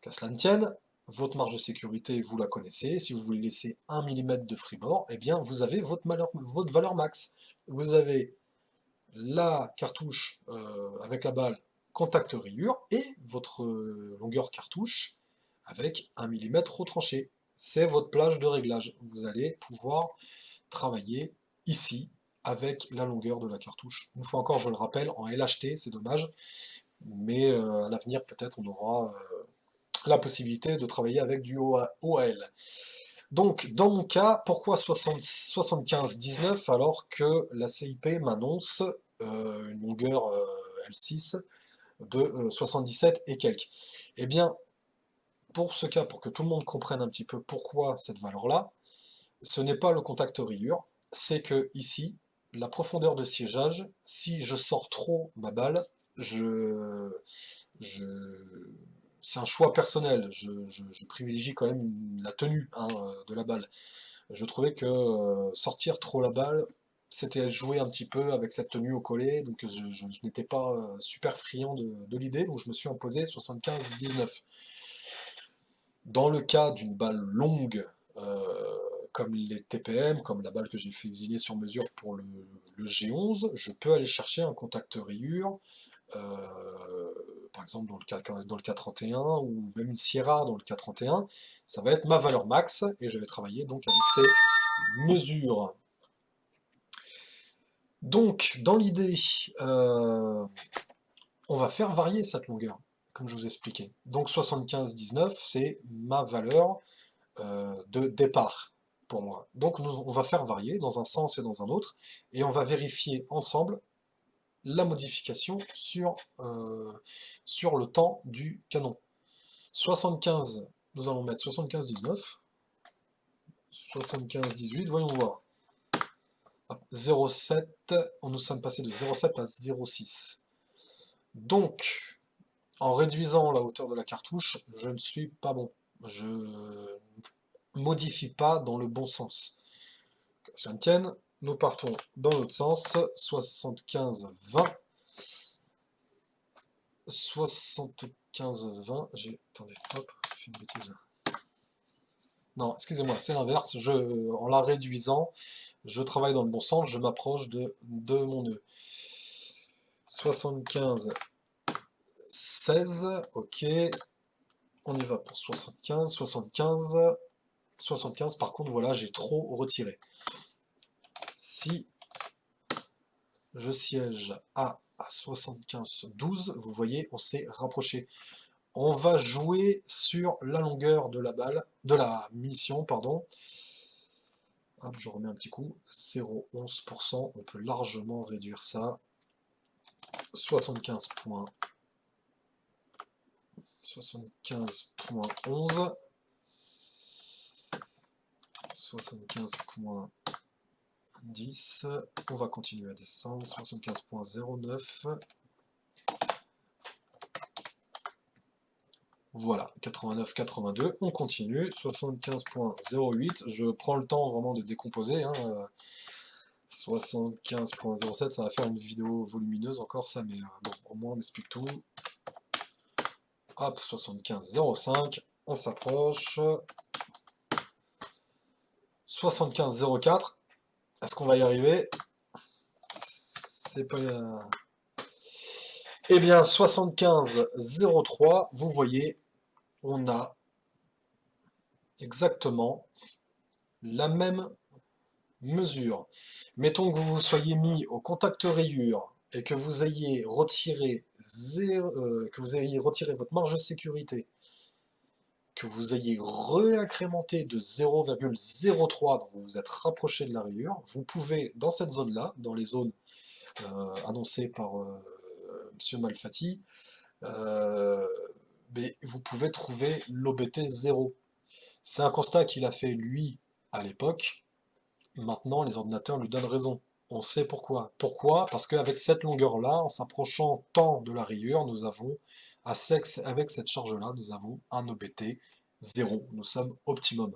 A: Qu'à cela ne tienne, votre marge de sécurité, vous la connaissez. Si vous voulez laisser 1 mm de freeboard, eh bien, vous avez votre valeur max. Vous avez la cartouche avec la balle contact rayure et votre longueur cartouche avec 1 mm retranché. C'est votre plage de réglage. Vous allez pouvoir travailler ici avec la longueur de la cartouche. Une fois encore, je le rappelle, en LHT, c'est dommage, mais à l'avenir, peut-être, on aura la possibilité de travailler avec du OAL. Donc, dans mon cas, pourquoi 75-19 alors que la CIP m'annonce une longueur L6 de 77 et quelques? Eh bien, pour ce cas, pour que tout le monde comprenne un petit peu pourquoi cette valeur-là, ce n'est pas le contact rayure, c'est que ici, la profondeur de siégeage, si je sors trop ma balle, je, c'est un choix personnel, je privilégie quand même la tenue de la balle. Je trouvais que sortir trop la balle, c'était jouer un petit peu avec cette tenue au collet, donc je n'étais pas super friand de l'idée, donc je me suis imposé 75-19. Dans le cas d'une balle longue, comme les TPM, comme la balle que j'ai fait usiner sur mesure pour le G11, je peux aller chercher un contact rayure, par exemple dans le K31 ou même une Sierra dans le K31, ça va être ma valeur max et je vais travailler donc avec ces mesures. Donc dans l'idée, on va faire varier cette longueur, comme je vous expliquais. Donc 75-19, c'est ma valeur de départ pour moi. Donc on va faire varier dans un sens et dans un autre, et on va vérifier ensemble la modification sur le temps du canon. 75, nous allons mettre 75-19, 75-18, voyons voir. 0,7, nous sommes passés de 0,7 à 0,6. Donc, en réduisant la hauteur de la cartouche, je ne suis pas bon. Je ne modifie pas dans le bon sens. Que cela ne tienne, nous partons dans l'autre sens, 75-20. 75-20, attendez, hop, je fais une bêtise. Non, excusez-moi, c'est l'inverse, en la réduisant, je travaille dans le bon sens, je m'approche de mon nœud. 75, 16, ok, on y va pour 75, 75, 75, par contre, voilà, j'ai trop retiré. Si je siège à 75-12, vous voyez, on s'est rapproché. On va jouer sur la longueur de la balle, de la munition, pardon. Hop, je remets un petit coup, 0,11%, on peut largement réduire ça. 75.11, 75.10, on va continuer à descendre, 75.09. Voilà, 89-82, on continue, 75.08, je prends le temps vraiment de décomposer, 75.07, ça va faire une vidéo volumineuse encore ça, mais bon, au moins on explique tout. Hop, 75.05, on s'approche. 75.04, est-ce qu'on va y arriver? C'est pas... Eh bien, 75.03, vous voyez, on a exactement la même mesure. Mettons que vous vous soyez mis au contact rayure et que vous ayez retiré votre marge de sécurité que vous ayez réincrémenté de 0,03, donc vous vous êtes rapproché de la rayure, vous pouvez, dans cette zone-là, dans les zones annoncées par Monsieur Malfatti, euh, mais vous pouvez trouver l'OBT 0. C'est un constat qu'il a fait lui à l'époque. Maintenant, les ordinateurs lui donnent raison. On sait pourquoi. Pourquoi? Parce qu'avec cette longueur-là, en s'approchant tant de la rayure, nous avons, avec cette charge-là, nous avons un OBT 0. Nous sommes optimum.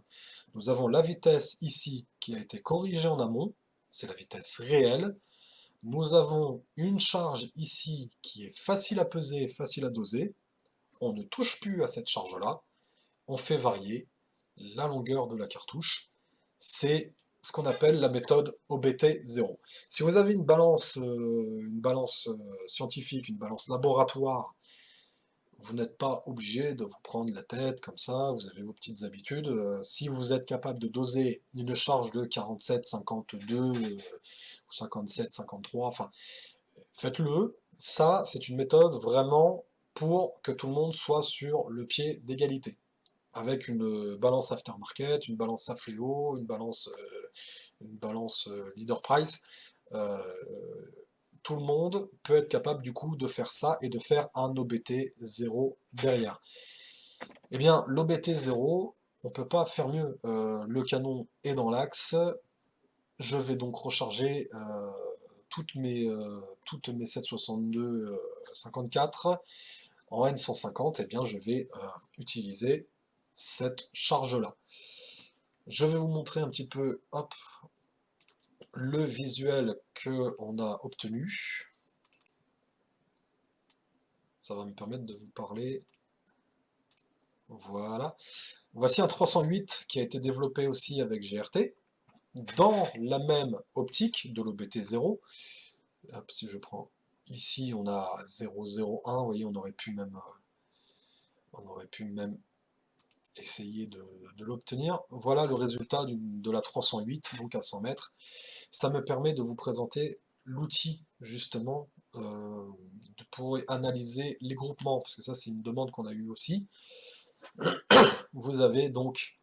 A: Nous avons la vitesse ici qui a été corrigée en amont. C'est la vitesse réelle. Nous avons une charge ici qui est facile à peser, facile à doser. On ne touche plus à cette charge-là. On fait varier la longueur de la cartouche. C'est ce qu'on appelle la méthode OBT0. Si vous avez une balance scientifique, une balance laboratoire, vous n'êtes pas obligé de vous prendre la tête comme ça, vous avez vos petites habitudes. Si vous êtes capable de doser une charge de 47, 52, ou 57, 53, enfin, faites-le. Ça, c'est une méthode vraiment pour que tout le monde soit sur le pied d'égalité avec une balance aftermarket, une balance Safleo, une balance leader price. Euh, Tout le monde peut être capable du coup de faire ça et de faire un OBT 0 derrière. Eh bien, l'OBT 0, on ne peut pas faire mieux. Le canon est dans l'axe. Je vais donc recharger toutes mes 762 54 en N150. Eh bien, je vais utiliser cette charge-là. Je vais vous montrer un petit peu, hop, le visuel que on a obtenu. Ça va me permettre de vous parler. Voilà. Voici un 308 qui a été développé aussi avec GRT dans la même optique de l'OBT0. Hop, si je prends ici, on a 001. Vous voyez, on aurait pu même essayer de l'obtenir. Voilà le résultat de la 308, donc à 100 mètres. Ça me permet de vous présenter l'outil justement pour analyser les groupements, parce que ça c'est une demande qu'on a eue aussi. Vous avez donc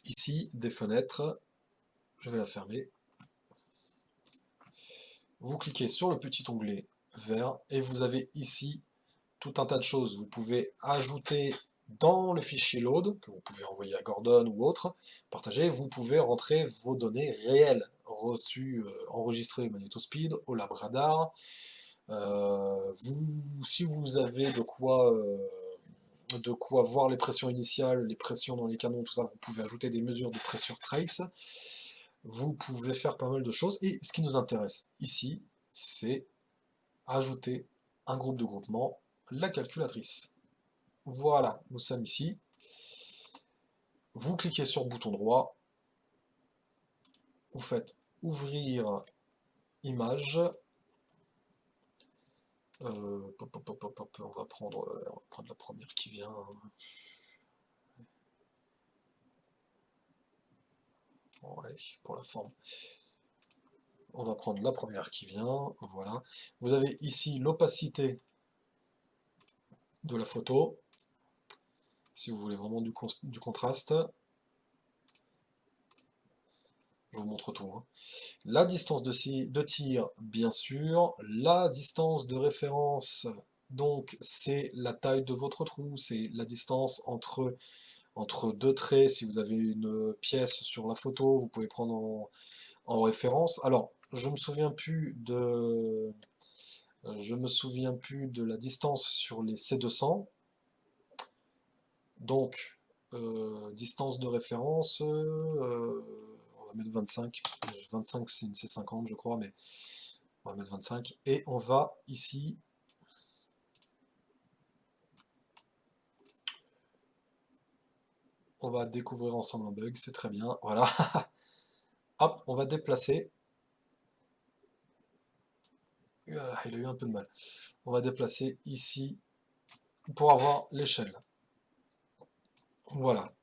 A: ici des fenêtres, je vais la fermer. Vous cliquez sur le petit onglet vert et vous avez ici tout un tas de choses. Vous pouvez ajouter dans le fichier load, que vous pouvez envoyer à Gordon ou autre, partager, vous pouvez rentrer vos données réelles, reçues, enregistrées au magnétospeed, au lab radar. Si vous avez de quoi voir les pressions initiales, les pressions dans les canons, tout ça, vous pouvez ajouter des mesures de pressure trace. Vous pouvez faire pas mal de choses. Et ce qui nous intéresse ici, c'est ajouter un groupe de groupement, la calculatrice. Voilà, nous sommes ici. Vous cliquez sur le bouton droit, vous faites ouvrir image. On va prendre la première qui vient. Ouais, pour la forme. On va prendre la première qui vient. Voilà. Vous avez ici l'opacité de la photo. Si vous voulez vraiment du contraste. Je vous montre tout. Hein. La distance de tir, bien sûr. La distance de référence, donc c'est la taille de votre trou. C'est la distance entre deux traits. Si vous avez une pièce sur la photo, vous pouvez prendre en référence. Alors, je me souviens plus de la distance sur les C200. Donc, distance de référence, on va mettre 25. 25 c'est une C50 je crois, mais on va mettre 25. Et on va ici on va découvrir ensemble un bug, c'est très bien. Voilà. Hop, on va déplacer. Voilà, il a eu un peu de mal. On va déplacer ici pour avoir l'échelle. Voilà.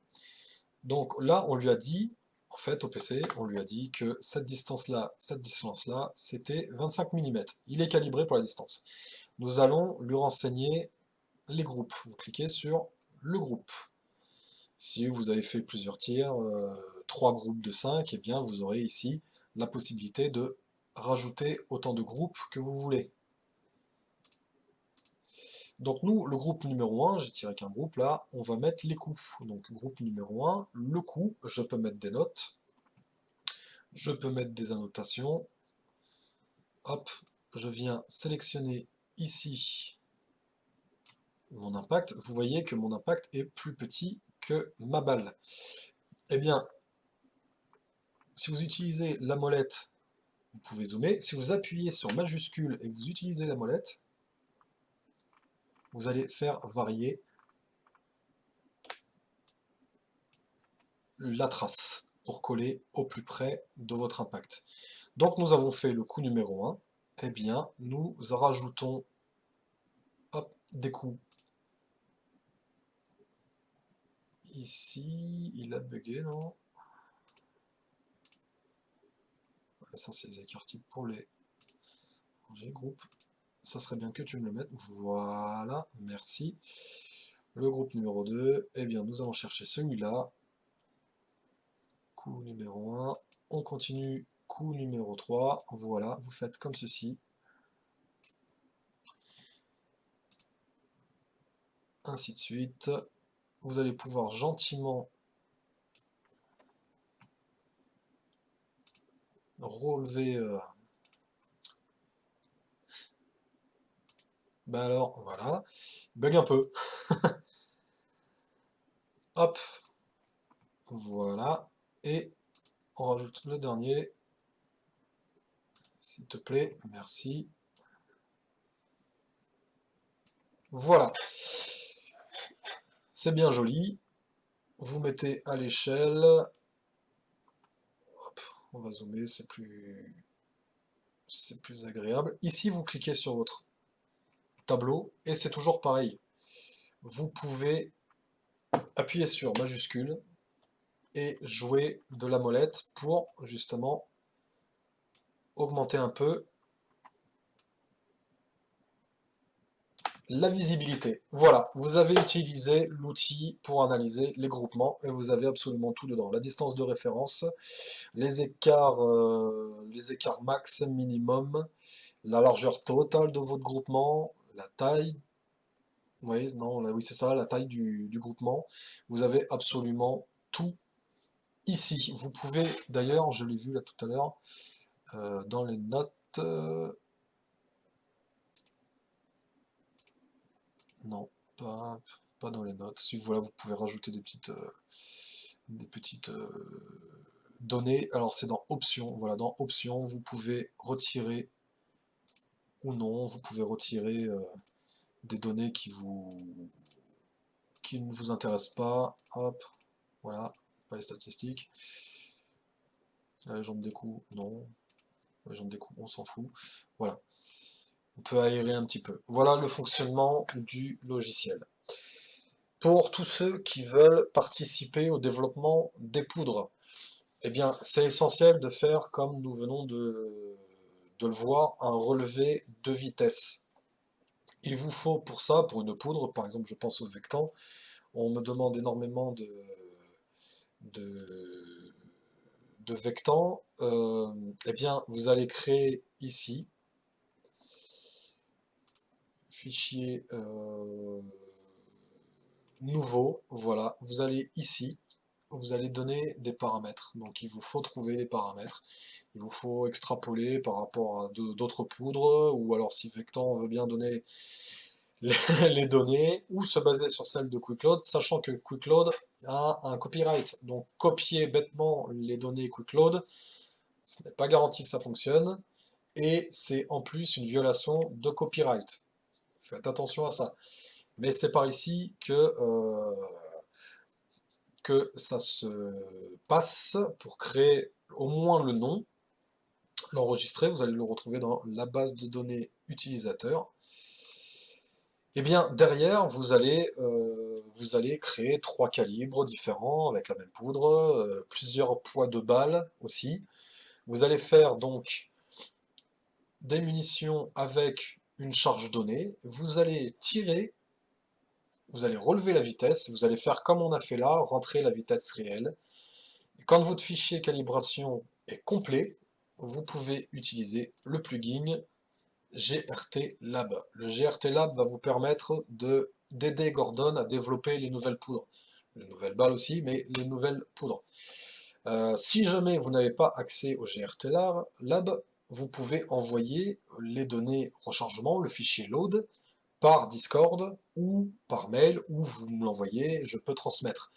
A: Donc là, on lui a dit, en fait, au PC, on lui a dit que cette distance-là, c'était 25 mm. Il est calibré pour la distance. Nous allons lui renseigner les groupes. Vous cliquez sur le groupe. Si vous avez fait plusieurs tirs, 3 groupes de 5, eh bien vous aurez ici la possibilité de rajouter autant de groupes que vous voulez. Donc nous, le groupe numéro 1, j'ai tiré qu'un groupe là, on va mettre les coups. Donc groupe numéro 1, le coup, je peux mettre des notes, je peux mettre des annotations. Hop, je viens sélectionner ici mon impact. Vous voyez que mon impact est plus petit que ma balle. Eh bien, si vous utilisez la molette, vous pouvez zoomer. Si vous appuyez sur majuscule et que vous utilisez la molette, vous allez faire varier la trace pour coller au plus près de votre impact. Donc nous avons fait le coup numéro 1. Eh bien, nous rajoutons hop, des coups. Ici, il a bugué, non? Ça, c'est les écarts types pour les groupes. Ça serait bien que tu me le mettes. Voilà, merci. Le groupe numéro 2, eh bien, nous allons chercher celui-là. Coup numéro 1. On continue. Coup numéro 3. Voilà, vous faites comme ceci. Ainsi de suite. Vous allez pouvoir gentiment relever. Ben alors, voilà. Bug un peu. Hop. Voilà. Et on rajoute le dernier. S'il te plaît, merci. Voilà. C'est bien joli. Vous mettez à l'échelle. On va zoomer, c'est plus agréable. Ici, vous cliquez sur votre tableau et c'est toujours pareil. Vous pouvez appuyer sur majuscule et jouer de la molette pour justement augmenter un peu la visibilité. Voilà, vous avez utilisé l'outil pour analyser les groupements et vous avez absolument tout dedans. La distance de référence, les écarts max, minimum, la largeur totale de votre groupement, la taille, oui, non, là, oui c'est ça, la taille du groupement. Vous avez absolument tout ici. Vous pouvez, d'ailleurs, je l'ai vu là tout à l'heure, dans les notes, non, pas dans les notes. Si voilà, vous pouvez rajouter des petites données. Alors c'est dans options. Voilà, dans options, vous pouvez retirer ou non. Vous pouvez retirer des données qui ne vous intéressent pas. Hop, voilà, pas les statistiques. La légende des coups, non. La légende des coups, on s'en fout. Voilà. On peut aérer un petit peu. Voilà le fonctionnement du logiciel. Pour tous ceux qui veulent participer au développement des poudres, eh bien, c'est essentiel de faire, comme nous venons de le voir, un relevé de vitesse. Il vous faut pour ça, pour une poudre, par exemple, je pense au Vectan, on me demande énormément de, de Vectan, eh bien, vous allez créer ici, fichier nouveau, voilà, vous allez ici, vous allez donner des paramètres, donc il vous faut trouver des paramètres, il vous faut extrapoler par rapport à d'autres poudres, ou alors si Vectan veut bien donner les données, ou se baser sur celles de QuickLoad, sachant que QuickLoad a un copyright, donc copier bêtement les données QuickLoad, ce n'est pas garanti que ça fonctionne, et c'est en plus une violation de copyright. Faites attention à ça. Mais c'est par ici que ça se passe pour créer au moins le nom, l'enregistrer, vous allez le retrouver dans la base de données utilisateur. Et bien derrière, vous allez créer 3 calibres différents avec la même poudre, plusieurs poids de balles aussi. Vous allez faire donc des munitions avec une charge donnée. Vous allez tirer vous allez relever la vitesse, vous allez faire comme on a fait là, rentrer la vitesse réelle. Et quand votre fichier calibration est complet, vous pouvez utiliser le plugin GRT Lab. Le GRT Lab va vous permettre d'aider Gordon à développer les nouvelles poudres. Les nouvelles balles aussi, mais les nouvelles poudres. Si jamais vous n'avez pas accès au GRT Lab, vous pouvez envoyer les données rechargement, le fichier load, par Discord ou par mail, ou vous me l'envoyez, je peux transmettre.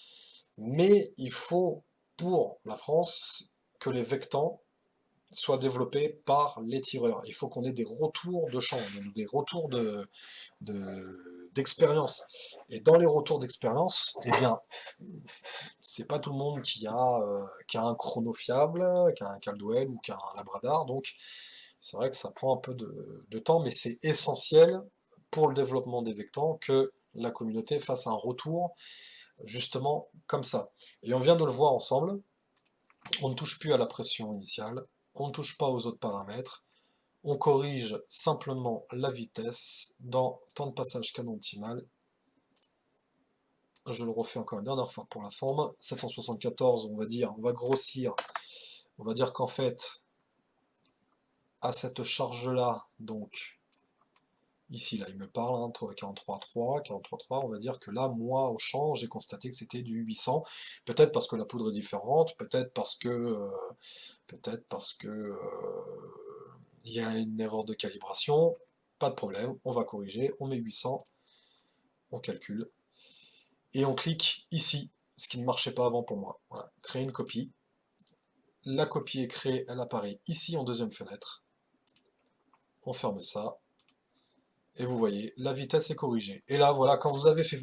A: Mais il faut, pour la France, que les vectants soient développés par les tireurs. Il faut qu'on ait des retours de champ, des retours d'expérience. Et dans les retours d'expérience, eh bien, c'est pas tout le monde qui a un chrono fiable, qui a un Caldwell ou qui a un Labradar, donc c'est vrai que ça prend un peu de temps, mais c'est essentiel pour le développement des vectants que la communauté fasse un retour justement comme ça. Et on vient de le voir ensemble, on ne touche plus à la pression initiale, on ne touche pas aux autres paramètres, on corrige simplement la vitesse dans temps de passage canon optimal. Je le refais encore une dernière fois pour la forme. 774, on va grossir. On va dire qu'en fait, à cette charge-là, donc, ici, là, il me parle, hein, 43.3, 43.3, on va dire que là, moi, au champ, j'ai constaté que c'était du 800. Peut-être parce que la poudre est différente, peut-être parce que il y a une erreur de calibration. Pas de problème, on va corriger, on met 800, on calcule, et on clique ici, ce qui ne marchait pas avant pour moi. Voilà, créer une copie. La copie est créée, elle apparaît ici en deuxième fenêtre. On ferme ça. Et vous voyez, la vitesse est corrigée. Et là, voilà, quand vous avez fait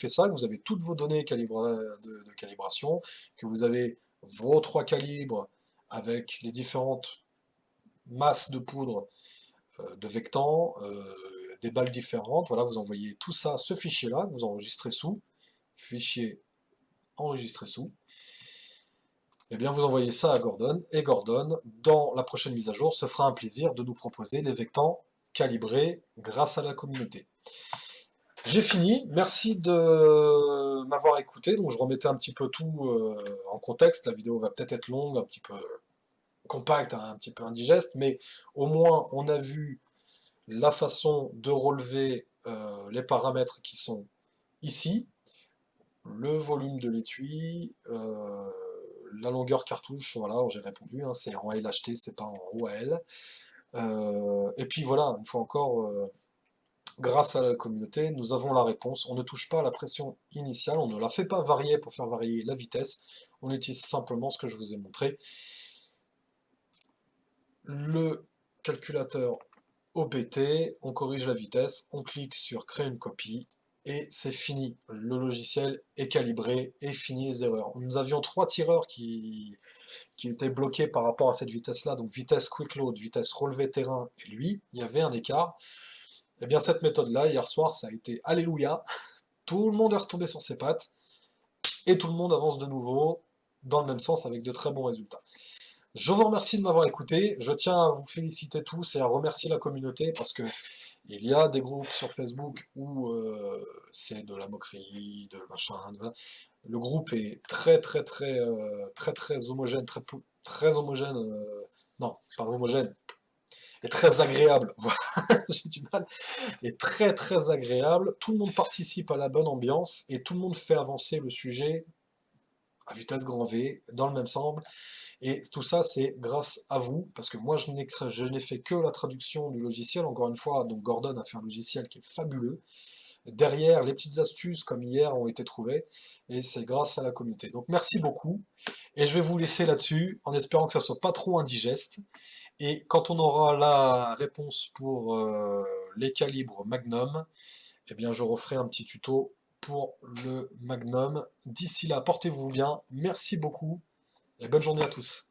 A: ça, que vous avez toutes vos données de calibration, que vous avez vos trois calibres avec les différentes masses de poudre de vectants, des balles différentes, voilà, vous envoyez tout ça, ce fichier-là, que vous enregistrez sous, fichier enregistré sous, et bien vous envoyez ça à Gordon, et Gordon, dans la prochaine mise à jour, se fera un plaisir de nous proposer les vectants calibrés grâce à la communauté. J'ai fini, merci de m'avoir écouté, donc je remettais un petit peu tout en contexte, la vidéo va peut-être être longue, un petit peu compacte, hein, un petit peu indigeste, mais au moins on a vu la façon de relever les paramètres qui sont ici, le volume de l'étui, la longueur cartouche, voilà, j'ai répondu, hein, c'est en LHT, c'est pas en OAL. Et puis voilà, une fois encore, grâce à la communauté, nous avons la réponse. On ne touche pas à la pression initiale, on ne la fait pas varier pour faire varier la vitesse, on utilise simplement ce que je vous ai montré. Le calculateur OBT, on corrige la vitesse, on clique sur créer une copie, et c'est fini. Le logiciel est calibré et fini les erreurs. Nous avions 3 tireurs qui étaient bloqués par rapport à cette vitesse-là, donc vitesse quick load, vitesse relevé terrain, et lui, il y avait un écart. Et bien cette méthode-là, hier soir, ça a été alléluia, tout le monde est retombé sur ses pattes, et tout le monde avance de nouveau dans le même sens avec de très bons résultats. Je vous remercie de m'avoir écouté, je tiens à vous féliciter tous et à remercier la communauté parce que il y a des groupes sur Facebook où c'est de la moquerie, de machin. Le groupe est très homogène, très homogène. Non, pas homogène, est très agréable. Voilà, j'ai du mal. Est très agréable. Tout le monde participe à la bonne ambiance et tout le monde fait avancer le sujet à vitesse grand V, dans le même sens. Et tout ça, c'est grâce à vous, parce que moi, je n'ai fait que la traduction du logiciel, encore une fois, donc Gordon a fait un logiciel qui est fabuleux. Derrière, les petites astuces, comme hier, ont été trouvées, et c'est grâce à la communauté. Donc merci beaucoup, et je vais vous laisser là-dessus, en espérant que ça soit pas trop indigeste, et quand on aura la réponse pour les calibres Magnum, eh bien je referai un petit tuto pour le Magnum. D'ici là, portez-vous bien, merci beaucoup, et bonne journée à tous.